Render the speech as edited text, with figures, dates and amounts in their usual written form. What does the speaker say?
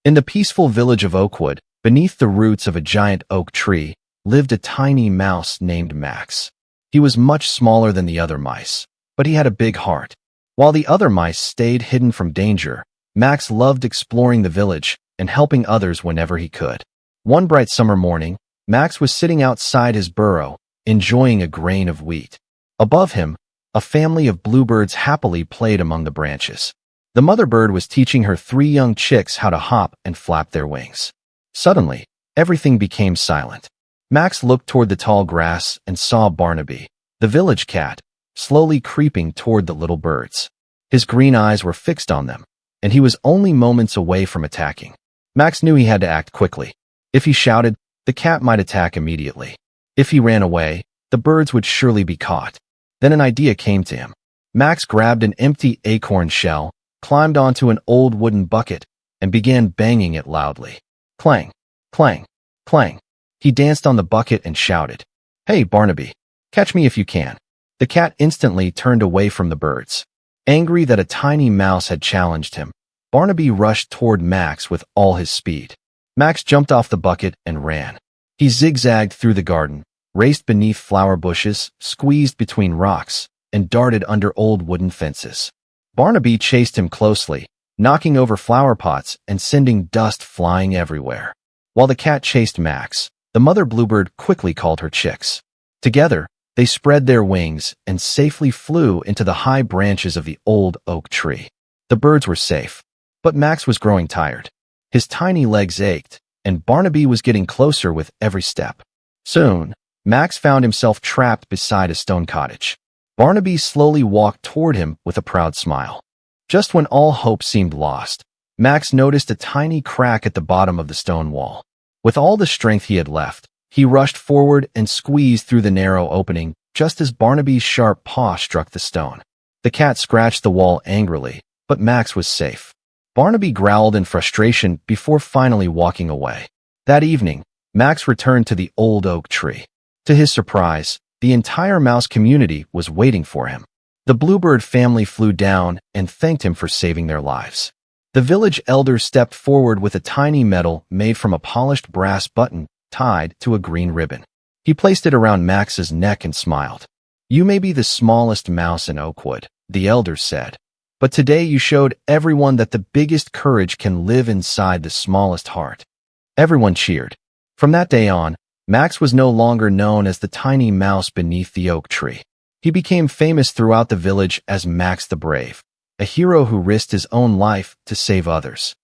In the peaceful village of Oakwood, beneath the roots of a giant oak tree, lived a tiny mouse named Max. He was much smaller than the other mice, but he had a big heart. While the other mice stayed hidden from danger, Max loved exploring the village and helping others whenever he could. One bright summer morning, Max was sitting outside his burrow, enjoying a grain of wheat. Above him, a family of bluebirds happily played among the branches. The mother bird was teaching her 3 young chicks how to hop and flap their wings. Suddenly, everything became silent. Max looked toward the tall grass and saw Barnaby, the village cat, slowly creeping toward the little birds. His green eyes were fixed on them, and he was only moments away from attacking. Max knew he had to act quickly. If he shouted, the cat might attack immediately. If he ran away, the birds would surely be caught. Then an idea came to him. Max grabbed an empty acorn shell, climbed onto an old wooden bucket, and began banging it loudly. Clang, clang, clang. He danced on the bucket and shouted, "Hey, Barnaby, catch me if you can." The cat instantly turned away from the birds. Angry that a tiny mouse had challenged him, Barnaby rushed toward Max with all his speed. Max jumped off the bucket and ran. He zigzagged through the garden, raced beneath flower bushes, squeezed between rocks, and darted under old wooden fences. Barnaby chased him closely, knocking over flower pots and sending dust flying everywhere. While the cat chased Max, the mother bluebird quickly called her chicks. Together, they spread their wings and safely flew into the high branches of the old oak tree. The birds were safe, but Max was growing tired. His tiny legs ached, and Barnaby was getting closer with every step. Soon, Max found himself trapped beside a stone cottage. Barnaby slowly walked toward him with a proud smile. Just when all hope seemed lost, Max noticed a tiny crack at the bottom of the stone wall. With all the strength he had left, he rushed forward and squeezed through the narrow opening just as Barnaby's sharp paw struck the stone. The cat scratched the wall angrily, but Max was safe. Barnaby growled in frustration before finally walking away. That evening, Max returned to the old oak tree. To his surprise, the entire mouse community was waiting for him. The bluebird family flew down and thanked him for saving their lives. The village elder stepped forward with a tiny medal made from a polished brass button tied to a green ribbon. He placed it around Max's neck and smiled. "You may be the smallest mouse in Oakwood," the elder said, "but today you showed everyone that the biggest courage can live inside the smallest heart." Everyone cheered. From that day on, Max was no longer known as the tiny mouse beneath the oak tree. He became famous throughout the village as Max the Brave, a hero who risked his own life to save others.